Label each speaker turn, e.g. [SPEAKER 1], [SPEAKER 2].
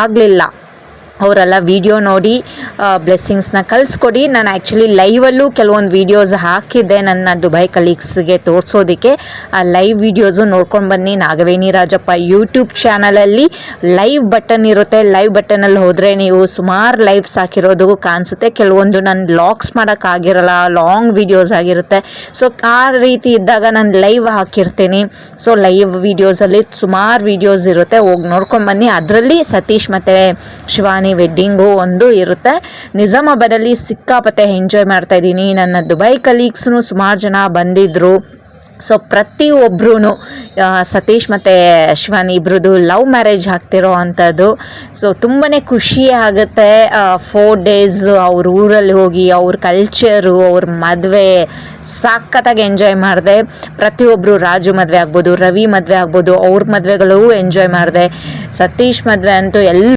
[SPEAKER 1] ಆಗಲಿಲ್ಲ. ಅವರೆಲ್ಲ ವಿಡಿಯೋ ನೋಡಿ ಬ್ಲೆಸ್ಸಿಂಗ್ಸ್ನ ಕಳಿಸ್ಕೊಡಿ. ನಾನು ಆ್ಯಕ್ಚುಲಿ ಲೈವಲ್ಲೂ ಕೆಲವೊಂದು ವೀಡಿಯೋಸ್ ಹಾಕಿದ್ದೆ ನನ್ನ ದುಬೈ ಕಲೀಗ್ಸ್ಗೆ ತೋರಿಸೋದಕ್ಕೆ. ಆ ಲೈವ್ ವೀಡಿಯೋಸು ನೋಡ್ಕೊಂಡು ಬನ್ನಿ. ನಾಗವೇಣಿ ರಾಜಪ್ಪ ಯೂಟ್ಯೂಬ್ ಚಾನಲಲ್ಲಿ ಲೈವ್ ಬಟನ್ ಇರುತ್ತೆ. ಲೈವ್ ಬಟನಲ್ಲಿ ಹೋದರೆ ನೀವು ಸುಮಾರು ಲೈವ್ಸ್ ಹಾಕಿರೋದು ಕಾಣಿಸುತ್ತೆ. ಕೆಲವೊಂದು ನಾನು ಲಾಗ್ಸ್ ಮಾಡೋಕ್ಕಾಗಿರಲ್ಲ, ಲಾಂಗ್ ವೀಡಿಯೋಸ್ ಆಗಿರುತ್ತೆ. ಸೊ ಆ ರೀತಿ ಇದ್ದಾಗ ನಾನು ಲೈವ್ ಹಾಕಿರ್ತೀನಿ. ಸೊ ಲೈವ್ ವೀಡಿಯೋಸಲ್ಲಿ ಸುಮಾರು ವೀಡಿಯೋಸ್ ಇರುತ್ತೆ, ಹೋಗಿ ನೋಡ್ಕೊಂಬನ್ನಿ. ಅದರಲ್ಲಿ ಸತೀಶ್ ಮತ್ತು ಶಿವಾನಿ ವೆಡ್ಡಿಂಗು ಒಂದು ಇರುತ್ತೆ. ನಿಜಾಮಾಬಾದಲ್ಲಿ ಸಿಕ್ಕಾಪಟ್ಟೆ ಎಂಜಾಯ್ ಮಾಡ್ತಾ ಇದ್ದೀನಿ. ನನ್ನ ದುಬೈ ಕಲೀಗ್ಸ್ನು ಸುಮಾರು ಜನ ಬಂದಿದ್ದರು. ಸೊ ಪ್ರತಿಯೊಬ್ಬರೂ ಸತೀಶ್ ಮತ್ತು ಶಿವಾನಿ ಇಬ್ರದ್ದು ಲವ್ ಮ್ಯಾರೇಜ್ ಆಗ್ತಿರೋ ಅಂಥದ್ದು. ಸೊ ತುಂಬಾ ಖುಷಿ ಆಗುತ್ತೆ. 4 days ಅವ್ರ ಊರಲ್ಲಿ ಹೋಗಿ ಅವ್ರ ಕಲ್ಚರು, ಅವ್ರ ಮದುವೆ ಸಖತ್ತಾಗಿ ಎಂಜಾಯ್ ಮಾಡಿದೆ. ಪ್ರತಿಯೊಬ್ಬರು ರಾಜು ಮದುವೆ ಆಗ್ಬೋದು, ರವಿ ಮದುವೆ ಆಗ್ಬೋದು, ಅವ್ರ ಮದುವೆಗಳು ಎಂಜಾಯ್ ಮಾಡಿದೆ. ಸತೀಶ್ ಮದುವೆ ಅಂತೂ